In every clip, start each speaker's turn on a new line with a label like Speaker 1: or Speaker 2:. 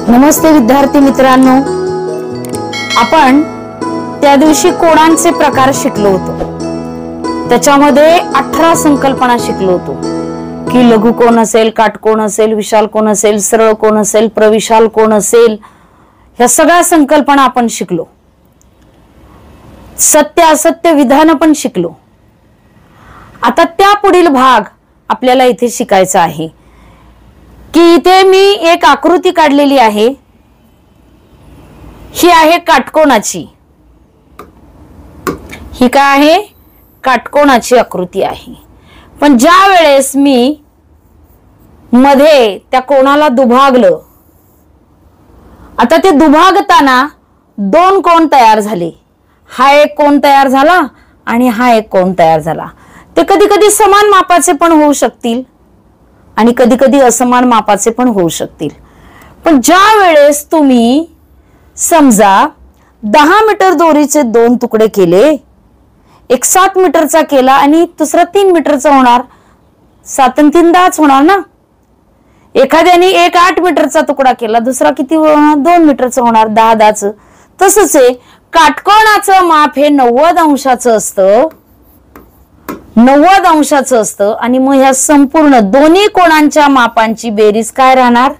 Speaker 1: नमस्ते विद्यार्थी मित्रांनो, आपण त्या दिवशी कोणांचे प्रकार शिकलो होतो। त्याच्यामध्ये 18 संकल्पना शिकलो होतो की लघु कोण असेल, काटकोण असेल, विशाल कोण असेल, सरळ कोण असेल, प्रविशाल कोण असेल, ह्या सगळ्या संकल्पना आपण शिकलो। सत्य असत्य विधान पण शिकलो। आता त्या पुढील भाग आपल्याला इथे शिकायचा आहे की इथे मी एक आकृती काढलेली आहे। ही आहे काटकोणाची। ही काय आहे? काटकोणाची आकृती आहे। पण ज्या वेळेस मी मध्ये त्या कोणाला दुभागलं, आता ते दुभागताना दोन कोण तयार झाले। हा एक कोण तयार झाला आणि हा एक कोण तयार झाला। ते कधी कधी समान मापाचे पण होऊ शकतील आणि कधी कधी असमान मापाचे पण होऊ शकतील। पण ज्या वेळेस तुम्ही समजा 10 मीटर दोरीचे दोन तुकडे केले, एक 7 मीटरचा केला आणि दुसरा 3 मीटरचा होणार, 7 आणि 3 10च होणार ना। एखाद्याने एक 8 मीटरचा तुकडा केला, दुसरा किती होणार? 2 मीटरचा होणार, 10 10च। तसंच आहे काटकोणाचं माप हे 90 अंशाचं असतं, 90 अंशाचं असतं। आणि मग ह्या संपूर्ण दोन्ही कोणांच्या मापांची बेरीज काय राहणार?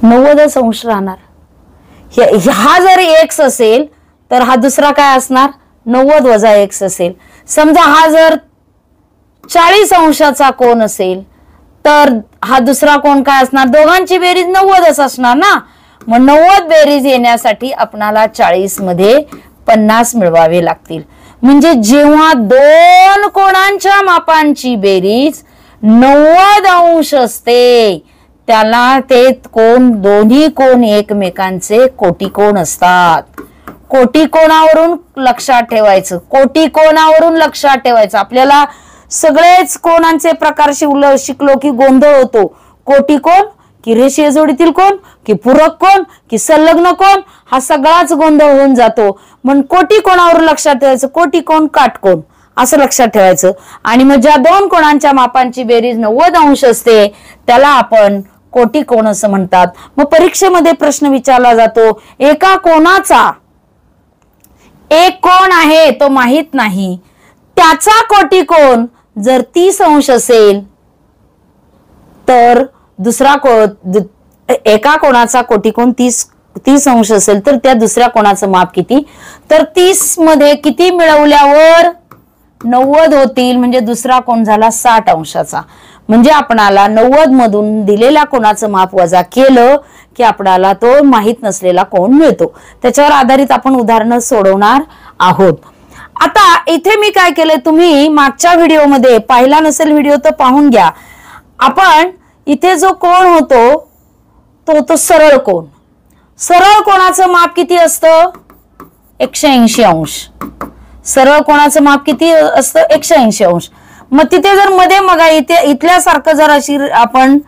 Speaker 1: 90 अंश राहणार। हा जर x असेल तर हा दुसरा काय असणार? 90 वजा x असेल। समजा हा जर 40 अंशाचा कोण असेल तर हा दुसरा कोण काय असणार? दोघांची बेरीज 90च असणार ना। मग 90 बेरीज येण्यासाठी आपणाला 40 मध्ये 50 मिळवावे लागतील। म्हणजे जेव्हा दोन कोणांच्या मापांची बेरीज 90 अंश असते त्याला ते कोण, दोन्ही कोण एकमेकांचे कोटिकोण असतात। कोटिकोणावरून लक्षात ठेवायचं, कोटिकोणावरून लक्षात ठेवायचं। आपल्याला सगळेच कोणांचे प्रकार शिकलो की गोंधळ होतो। कोटिकोण की रेषीय जोडीतील कोण की पूरक कोण की संलग्न कोण, हा सगळाच गोंधळ होऊन जातो। म्हणून कोटिकोणावर लक्षात ठेवायचं, कोटिकोण काटकोण असं लक्षात ठेवायचं। आणि मग ज्या दोन कोणांच्या मापांची बेरीज 90 अंश असते त्याला आपण कोटिकोण असं म्हणतात। मग परीक्षेमध्ये प्रश्न विचारला जातो, एका कोणाचा एक कोण आहे तो माहित नाही, त्याचा कोटिकोण जर 30 अंश असेल तर दुसरा एका कोणाचा कोटिकोण 30 अंश असेल तर त्या दुसऱ्या कोणाचं माप किती? तर 30 मध्ये किती मिळवल्यावर 90 होतील, म्हणजे दुसरा कोण झाला 60 अंशाचा। म्हणजे आपणाला 90 मधून दिलेल्या कोणाचं माप वजा केलं की आपणाला तो माहित नसलेला कोण मिळतो। त्याच्यावर आधारित आपण उदाहरणं सोडवणार आहोत। आता इथे मी काय केलंय, तुम्ही मागच्या व्हिडिओमध्ये पाहिला नसेल व्हिडिओ तर पाहून घ्या। आपण इथे जो कोण होतो तो सरळ कोण। सरळ कोणाचं माप किती असतं? 180 अंश। सरळ कोणाचं माप किती असतं? 180 अंश। मग तिथे जर मध्ये मग इथल्यासारखं जर अशी आपण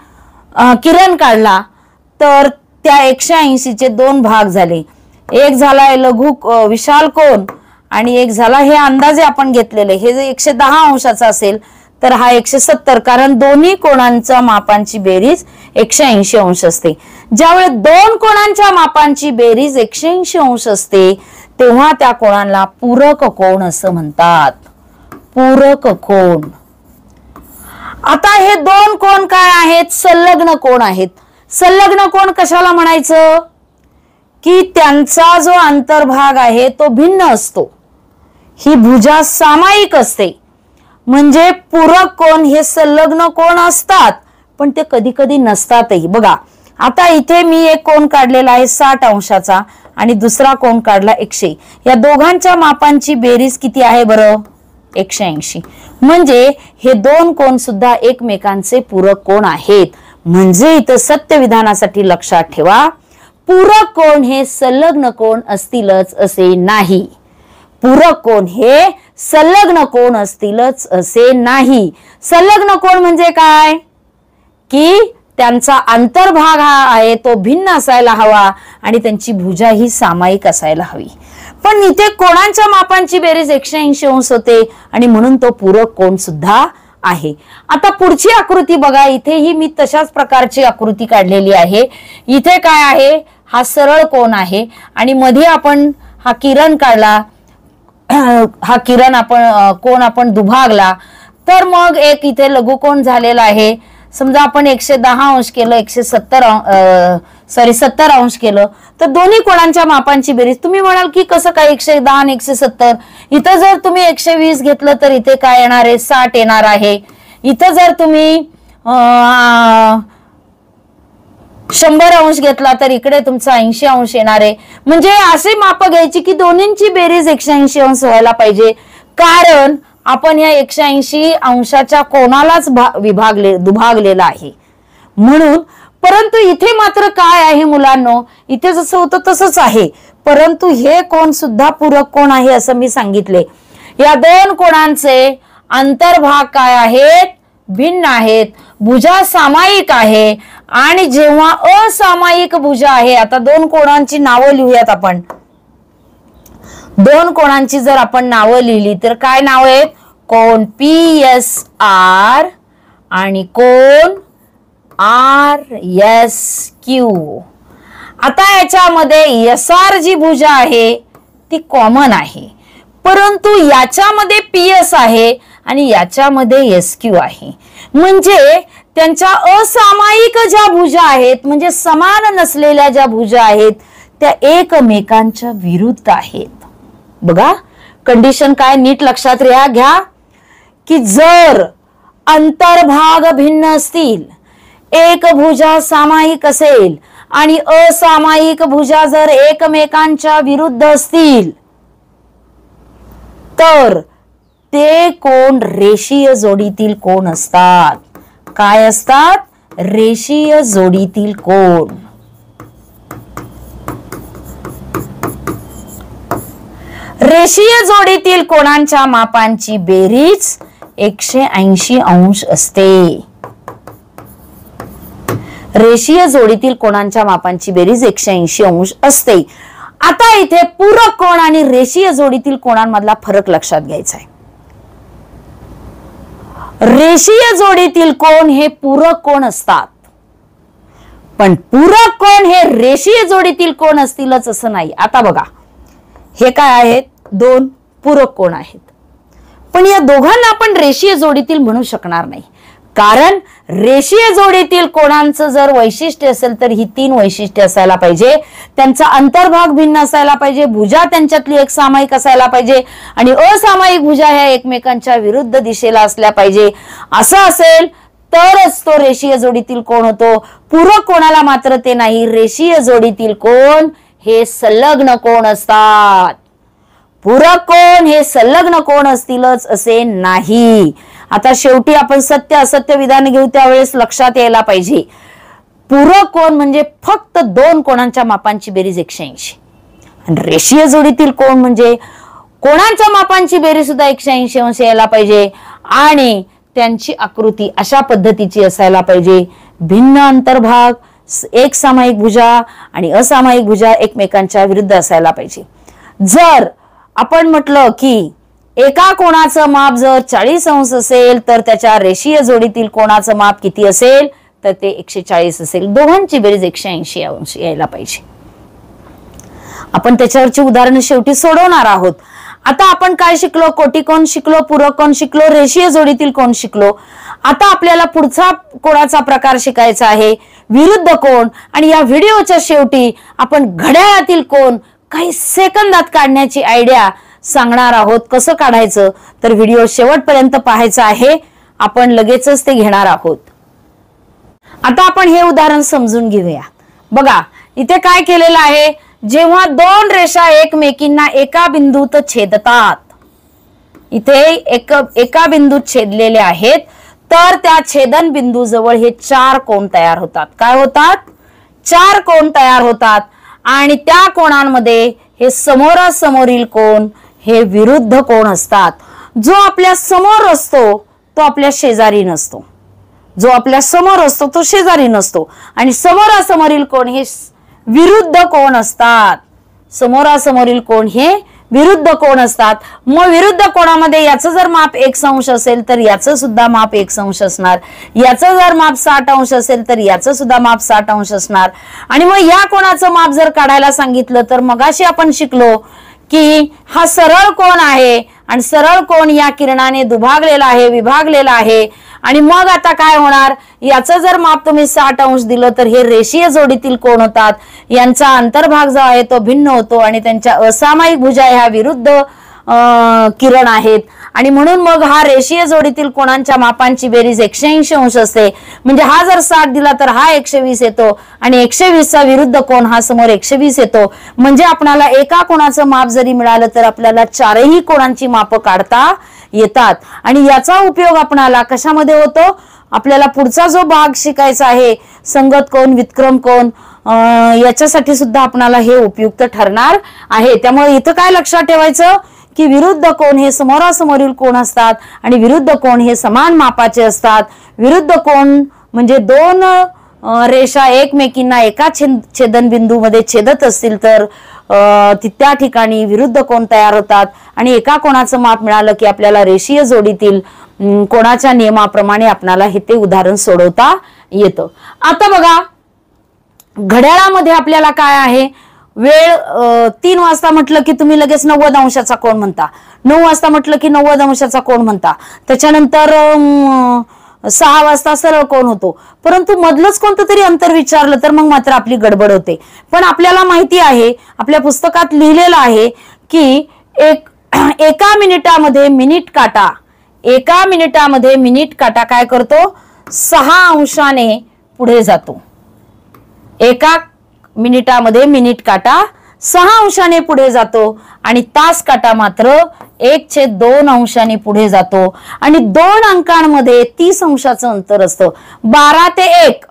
Speaker 1: किरण काढला तर त्या 180 चे दोन भाग झाले। एक झालाय लघु विशाल कोण आणि एक झाला हे अंदाजे आपण घेतलेले, हे जे 110 अंशाचा असेल तर हा 170, कारण दोन्ही कोणांच्या मापांची बेरीज 180 अंश असते। ज्यावेळेस दोन कोणांच्या मापांची बेरीज 180 अंश असते तेव्हा त्या कोणाला पूरक कोण असं म्हणतात। पूरक कोण। आता हे दोन कोण काय आहेत? संलग्न कोण आहेत। संलग्न कोण कशाला म्हणायचं? की त्यांचा जो अंतर्भाग आहे तो भिन्न असतो, ही भुजा सामायिक असते। म्हणजे पूरक कोण हे संलग्न कोण असतात पण ते कधी कधी नसतातही। बघा आता इथे मी एक कोण काढलेला आहे 60 अंशाचा आणि दुसरा कोण काढला 100। या दोघांच्या मापांची बेरीज किती आहे बरं? 180। म्हणजे हे दोन कोण सुद्धा एकमेकांचे पूरक कोण आहेत। म्हणजे इथं सत्य विधानासाठी लक्षात ठेवा, पूरक कोण हे संलग्न कोण असतीलच असे नाही। पूरक कोण हे संलग्न कोण असतीलच असे नाही। संलग्न कोण म्हणजे काय? की त्यांचा अंतर्भाग हा आहे तो भिन्न असायला हवा आणि त्यांची भुजा ही सामायिक असायला हवी। पण इथे कोणांच्या मापांची बेरीज 180 अंश होते आणि म्हणून तो पूरक कोण सुद्धा आहे। आता पुढची आकृती बघा, इथेही मी तशाच प्रकारची आकृती काढलेली आहे। इथे काय आहे, हा सरळ कोन आहे आणि मध्ये आपण हा किरण काढला, हा किरण कोन आपण दुभागला, तर मग एक इथे लघुकोन झालेला आहे। समजा आपण 110 अंश केलं, 70 अंश केलं, तर दोन्ही कोणांच्या मापांची बेरीज, तुम्ही म्हणाल की कसं काय 110 आणि 170, इथं जर तुम्ही 120 घेतलं तर इथे काय येणार आहे, 60 येणार आहे। इथं जर तुम्ही 100 अंश घेतला तर इकडे तुमचा 80 अंश येणार आहे। म्हणजे असे माप घ्यायची की दोन्हींची बेरीज 180 अंश व्हायला पाहिजे, कारण आपण या 180 अंशाच्या कोणालाच दुभागलेला आहे म्हणून। परंतु इथे मात्र काय आहे मुलांनो, इथे जसं होतं तसंच आहे, परंतु हे कोण सुद्धा पूरक कोण आहे असं मी सांगितले। या दोन कोणांचे अंतर्भाग काय आहेत, भिन्न आहेत, भुजा सामायिक आहे आणि जेव्हा असामायिक भुजा आहे, आता दोन कोणांची नावं लिहूयात आपण। दोन कोणांची जर आपण नावं लिहिली तर काय नाव आहेत, कोण PSR आणि कोण RSQ। आता याच्यामध्ये SR जी भुजा आहे ती कॉमन आहे, परंतु याच्यामध्ये PS आहे आणि याच्यामध्ये SQ आहे, म्हणजे त्यांच्या असामायिक ज्या भुजा आहेत, म्हणजे समान नसलेल्या ज्या भुजा आहेत त्या एकमेकांच्या विरुद्ध आहेत। बघा कंडिशन काय, नीट लक्षात घ्या की जर अंतर्भाग भिन्न असतील, एक भुजा सामायिक असेल आणि असामायिक भुजा जर एकमेकांच्या विरुद्ध असतील तर ते कोण रेषीय जोडीतील कोण असतात। काय असतात, रेषीय जोडीतील कोण। रेषीय जोडीतील कोणांच्या मापांची बेरीज 180 अंश असते। रेषीय जोडीतील कोणांच्या मापांची बेरीज 180 अंश असते। आता इथे पूरक कोण आणि रेषीय जोडीतील कोणांमधला फरक लक्षात घ्यायचा आहे। रेषीय जोडीतील कोण हे पूरक कोण असतात, पण पूरक कोण हे रेषीय जोडीतील कोण असतीलच असं नाही। आता बघा हे काय आहेत, दोन पूरक कोण आहेत, पण या दोघांना आपण रेषीय जोडीतील म्हणू शकणार नाही, कारण रेषीय जोडीतील कोणांचं जर वैशिष्ट्य असेल तर ही 3 वैशिष्ट्ये असायला पाहिजे। त्यांचा अंतर्भाग भिन्न असायला पाहिजे, भुजा त्यांच्यातली एक सामायिक असायला पाहिजे आणि असामायिक भुजा ह्या एकमेकांच्या विरुद्ध दिशेला असल्या पाहिजे। असं असेल तरच तो रेषीय जोडीतील कोण होतो। पूरक कोणाला मात्र ते नाही। रेषीय जोडीतील कोण हे संलग्न कोण असतात, पूरक कोण हे संलग्न कोण असतीलच असे नाही। आता शेवटी आपण सत्य असत्य विधान घेऊ त्यावेळेस लक्षात यायला पाहिजे, पूरक कोण म्हणजे फक्त दोन कोणांच्या मापांची बेरीज 180 आणि रेषीय जोडीतील कोण म्हणजे कोणांच्या मापांची बेरीज सुद्धा 180 अंश यायला पाहिजे आणि त्यांची आकृती अशा पद्धतीची असायला पाहिजे, भिन्न अंतर्भाग, एक सामायिक भुजा आणि असामायिक भुजा एकमेकांच्या विरुद्ध असायला पाहिजे। जर आपण म्हटलं की एका कोणाचं माप जर 40 अंश असेल तर त्याच्या रेषीय जोडीतील कोणाचं माप किती असेल तर ते 140 असेल, दोघांची बेरीज 180 अंश यायला पाहिजे। आपण त्याच्यावरची उदाहरण शेवटी सोडवणार आहोत। आता आपण काय शिकलो, कोटिकोण शिकलो, पूरक कोण शिकलो, रेषीय जोडीतील कोण शिकलो। आता आपल्याला पुढचा कोणाचा प्रकार शिकायचा आहे, विरुद्ध कोण। आणि या व्हिडिओच्या शेवटी आपण घड्याळातील कोण काही सेकंदात काढण्याची आयडिया सांगणार आहोत। कसं काढायचं तर व्हिडिओ शेवटपर्यंत पाहायचा आहे, आपण लगेचच ते घेणार आहोत। आता आपण हे उदाहरण समजून घेऊया। बघा इथे काय केलेलं आहे, जेव्हा दोन रेषा एकमेकींना एका बिंदूत छेदतात, इथे एका बिंदूत छेदलेले आहेत, तर त्या छेदन बिंदू जवळ हे 4 कोण तयार होतात। काय होतात, 4 कोण तयार होतात आणि त्या कोणांमध्ये हे समोरासमोरील कोण हे विरुद्ध कोण असतात। जो आपल्या समोर असतो तो आपल्या शेजारी नसतो, जो आपल्या समोर असतो तो शेजारी नसतो आणि समोरासमोरील कोण हे विरुद्ध कोण असतात। समोरासमोरील कोण हे विरुद्ध कोण असतात. मग विरुद्ध कोणामध्ये याचं जर माप 1 अंश असेल तर याचं सुद्धा माप 1 अंश असणार. याचं जर माप 60 अंश असेल तर याचं सुद्धा माप 60 अंश असणार. आणि मग या कोणाचं माप जर काढायला सांगितलं तर मगाशी आपण शिकलो की हा सरळ कोण आहे आणि सरळ कोण या किरणाने दुभागलेला आहे, विभागलेला आहे. आणि मग आता काय होणार, याचं जर माप तुम्ही 60 अंश दिलं तर हे रेषीय जोडीतील कोण होतात. यांचा अंतर्भाग जो आहे तो भिन्न होतो आणि त्यांच्या असामायिक भुजा ह्या विरुद्ध किरण आहेत. आणि म्हणून मग हा रेषीय जोडीतील कोणांच्या मापांची बेरीज 180 अंश असते. म्हणजे हा जर 60 दिला तर हा 120 येतो आणि 120चा विरुद्ध कोण हा समोर 120 येतो. म्हणजे आपल्याला एका कोणाचं माप जरी मिळालं तर आपल्याला चारही कोणांची माप काढता येतात. आणि याचा उपयोग आपल्याला कशामध्ये होतो, आपल्याला पुढचा जो भाग शिकायचा आहे संगत कोण, व्युत्क्रम कोण, याच्यासाठी सुद्धा आपल्याला हे उपयुक्त ठरणार आहे. त्यामुळे इथं काय लक्षात ठेवायचं की विरुद्ध कोण हे समोरासमोरील कोण असतात आणि विरुद्ध कोण हे समान मापाचे असतात. विरुद्ध कोण म्हणजे दोन रेषा एकमेकींना एका छेदनबिंदूमध्ये छेदत असतील तर त्या ठिकाणी विरुद्ध कोण तयार होतात. आणि एका कोणाचं माप मिळालं की आपल्याला रेषीय जोडीतील कोणाच्या नियमाप्रमाणे आपल्याला हे ते उदाहरण सोडवता येतं. आता बघा घड्याळामध्ये आपल्याला काय आहे, वेळ 3 वाजता म्हटलं की तुम्ही लगेच 90 अंशाचा कोण म्हणता, 9 वाजता म्हटलं की 90 अंशाचा कोण म्हणता, त्याच्यानंतर 6 वाजता सरळ कोण होतो. परंतु मधलंच कोणतं तरी अंतर विचारलं तर मग मात्र आपली गडबड होते. पण आपल्याला माहिती आहे, आपल्या पुस्तकात लिहिलेलं आहे की एका मिनिटामध्ये मिनिट काटा, एका मिनिटामध्ये मिनिट काटा काय करतो, 6 अंशाने पुढे जातो. एका मिनिटामध्ये मिनिट काटा 6 अंशाने पुढे जातो आणि तास काटा मात्र 1/2 अंशाने पुढे जातो. आणि 2 अंकांमध्ये 30 अंशाचं अंतर असतं. 12 ते 1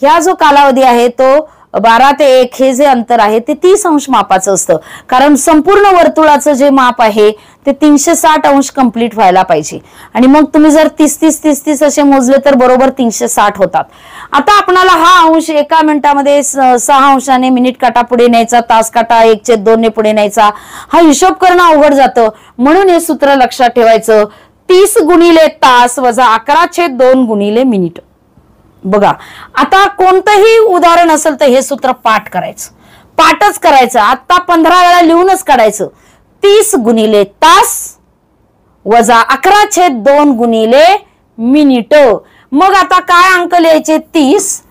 Speaker 1: ह्या जो कालावधी आहे तो 12 ते 1 हे जे अंतर आहे ते 30 अंश मापाचं असतं. कारण संपूर्ण वर्तुळाचं जे माप आहे ते 360 अंश कंप्लीट व्हायला पाहिजे. आणि मग तुम्ही जर 30-30-30-30 असे मोजले तर बरोबर 360 होतात. आता आपणाला हा अंश एका मिनिटामध्ये 6 अंशाने मिनिट काटा पुढे न्यायचा, तास काटा 1/2 ने पुढे न्यायचा, हा हिशोब करणं अवघड जातं. म्हणून हे सूत्र लक्षात ठेवायचं, 30 गुणिले तास वजा 11/2 गुणिले मिनिट. बघा आता कोणतंही उदाहरण असेल तर हे सूत्र पाठ करायचं, पाठच करायचं. आता 15 वेळा लिहूनच काढायचं. 30 गुणिले तास वजा 11/2 गुणिले मिनिट. मग आता काय अंक लिहायचे, 30.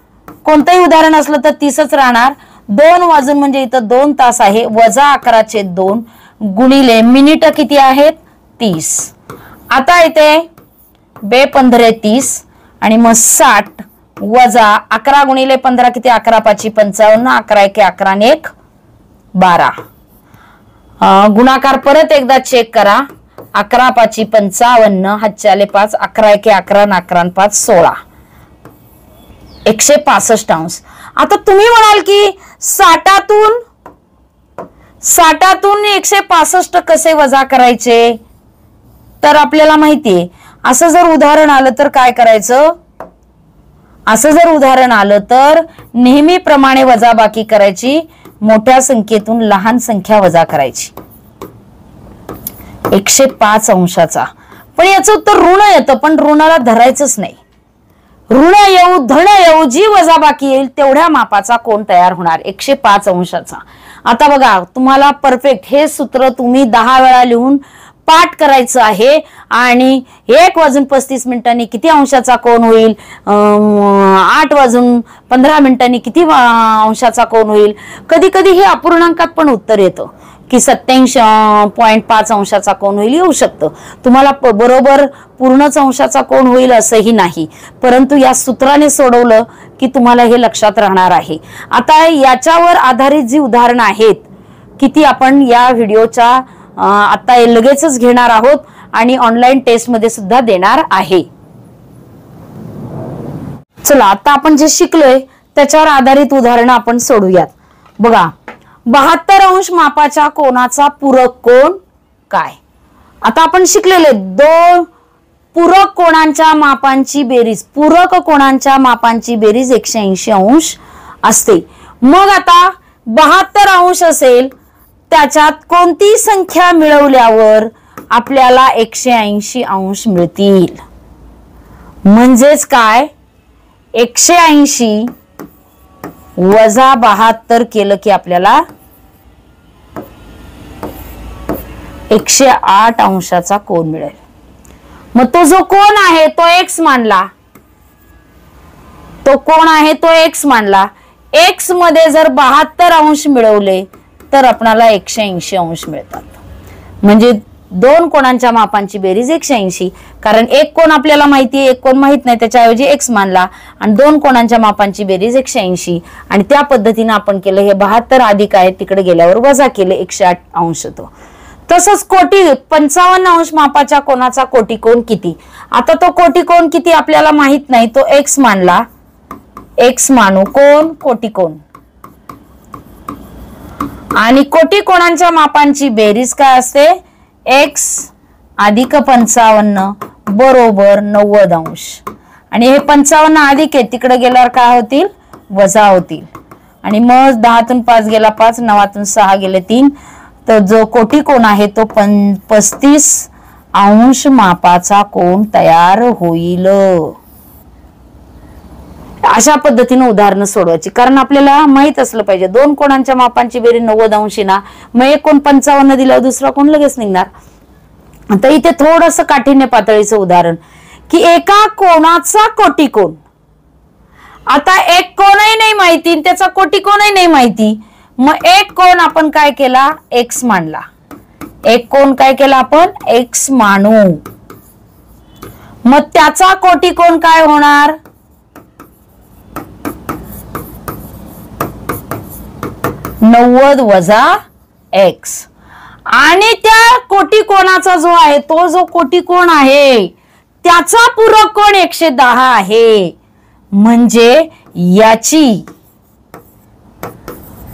Speaker 1: कोणतंही उदाहरण असलं तर 30च राहणार. 2 वाजून म्हणजे इथं 2 तास आहे, वजा 11/2 गुणिले मिनिट किती आहेत, 30. आता इथे 2×15 30 आणि मग 60 वजा 11 गुणिले 15 किती, 11×5 55, 11×1 11 आणि 1 12. गुणाकार परत एकदा चेक करा. 11×5 55, हातच्याले 5, 11×1 11, 11×5 16, 165 अंश. आता तुम्ही म्हणाल की 60तून 165 कसे वजा करायचे, तर आपल्याला माहितीये असं जर उदाहरण आलं तर काय करायचं, असं जर उदाहरण आलं तर नेहमीप्रमाणे वजाबाकी करायची, मोठ्या संख्येतून लहान संख्या वजा करायची. 105 अंशाचा. पण याचं उत्तर ऋण येतं, पण ऋणाला धरायचंच नाही. ऋण येऊ धन येऊ जी वजाबाकी येईल तेवढ्या मापाचा कोण तयार होणार, 105 अंशाचा. आता बघा तुम्हाला परफेक्ट हे सूत्र तुम्ही 10 वेळा लिहून पाठ करायचं आहे. आणि 1:35 किती अंशाचा कोण होईल, 8:15 किती अंशाचा कोण होईल. कधी कधी हे अपूर्णांकात पण उत्तर येतं की 87.5 अंशाचा कोण होईल, येऊ शकतं. तुम्हाला बरोबर पूर्णच अंशाचा कोण होईल असंही नाही, परंतु या सूत्राने सोडवलं की तुम्हाला हे लक्षात राहणार आहे. आता याच्यावर आधारित जी उदाहरणं आहेत किती आपण या व्हिडिओच्या आता लगेचच घेणार आहोत आणि ऑनलाईन टेस्ट मध्ये सुद्धा देणार आहे. चला आता आपण जे शिकलोय त्याच्यावर आधारित उदाहरण आपण सोडूयात. बघा 72 अंश मापाच्या कोणाचा पूरक कोण काय. आता आपण शिकलेले 2 पूरक कोणांच्या मापांची बेरीज, पूरक कोणांच्या मापांची बेरीज 180 अंश असते. मग आता 72 अंश असेल त्याच्यात कोणती संख्या मिळवल्यावर आपल्याला 180 अंश मिळतील. म्हणजेच काय, 180 वजा 72 केलं की आपल्याला 108 अंशाचा कोन मिळेल. मग तो जो कोन आहे तो एक्स मानला, तो कोन आहे तो एक्स मानला. एक्स मध्ये जर 72 अंश मिळवले तर आपल्याला 180 अंश मिळतात. म्हणजे दोन कोणांच्या मापांची बेरीज 180. कारण एक कोण आपल्याला माहिती आहे, एक कोण माहित नाही, त्याच्याऐवजी एक्स मानला आणि दोन कोणांच्या मापांची बेरीज 180. आणि त्या पद्धतीने आपण केलं. हे 72 अधिक आहे, तिकडे गेल्यावर वजा केले 108 अंश होतो. तसंच कोटी 55 अंश मापाच्या कोणाचा कोटी कोण किती. आता तो कोटी कोण किती आपल्याला माहित नाही, तो एक्स मानला, एक्स मानू. कोण कोटी कोण. आणि कोटी कोणांच्या मापांची बेरीज काय असते, एक्स अधिक 55 बरोबर 90 अंश. आणि हे 55 अधिक आहे, तिकडे गेल्यावर काय होतील, वजा होतील. आणि मग 10तून 5 गेला 5, 9तून 6 गेले 3. तर जो कोटी कोण आहे तो 35 अंश मापाचा कोण तयार होईल. अशा पद्धतीने उदाहरणं सोडवायची. कारण आपल्याला माहित असलं पाहिजे दोन कोणांच्या मापांची बेरीज 90 अंशी ना, मग एक कोण 55 दिल्यावर दुसरा कोण लगेच निघणार. आता इथे थोडंसं काठिण्य पातळीचं उदाहरण की एका कोणाचा कोटी कोण. आता एक कोणही नाही माहिती, त्याचा कोटी कोणही नाही माहिती. मग एक कोण आपण काय केला, एक्स मानला. एक कोण काय केला आपण, एक्स मानू. मग त्याचा कोटी कोण काय होणार, 90 वजा एक्स. आणि त्या कोटी कोणाचा जो आहे, तो जो कोटी कोण आहे त्याचा पूरक कोण 110 आहे. म्हणजे याची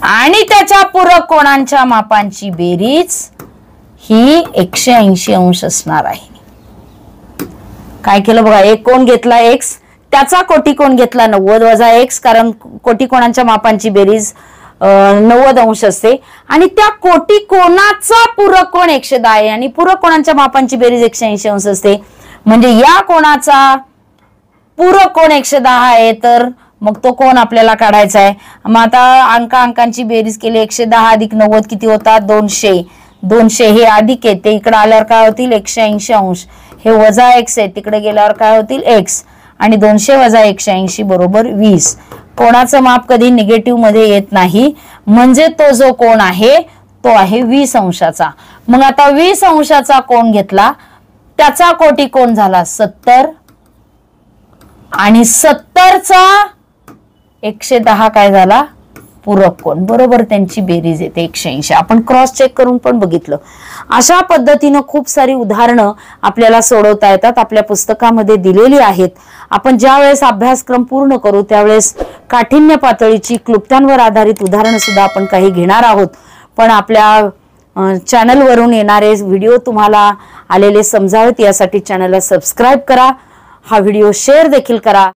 Speaker 1: आणि त्याच्या पूरक कोणांच्या मापांची बेरीज ही 180 अंश असणार आहे. काय केलं बघा, एक कोण घेतला एक्स, त्याचा कोटी कोण घेतला 90 वजा एक्स. कारण कोटी कोणांच्या मापांची बेरीज 90 अंश असते. आणि त्या कोटी कोणाचा पूरक कोण 110 आहे आणि पूरक कोणांच्या मापांची बेरीज 180 अंश असते. म्हणजे या कोणाचा पूरक कोण 110 आहे, तर मग तो कोण आपल्याला काढायचा आहे. मग आता अंकांची बेरीज केली, 110 अधिक 90 किती होतात, 200. 200 हे अधिक आहे, ते इकडे आल्यावर काय होतील 180 अंश. हे वजा एक्स आहे, तिकडे गेल्यावर काय होतील एक्स. आणि 200 वजा 180 बरोबर 20. कोणाचं माप कधी निगेटिव्ह मध्ये येत नाही. म्हणजे तो जो कोण आहे तो आहे 20 अंशाचा. मग आता 20 अंशाचा कोण घेतला, त्याचा कोटी कोण झाला 70. आणि 70चा 110 काय झाला, पूरक कोण. बरोबर त्यांची बेरीज येते 180. आपण क्रॉस चेक करून पण बघितलं. अशा पद्धतीनं खूप सारी उदाहरणं आपल्याला सोडवता येतात, आपल्या पुस्तकामध्ये दिलेली आहेत. आपण ज्या वेळेस अभ्यासक्रम पूर्ण करू त्यावेळेस काठिण्य पातळीची क्लुप्त्यांवर आधारित उदाहरणं सुद्धा आपण काही घेणार आहोत. पण आपल्या चॅनलवरून येणारे व्हिडिओ तुम्हाला आलेले समजावेत यासाठी चॅनलला सबस्क्राईब करा. हा व्हिडिओ शेअर देखील करा.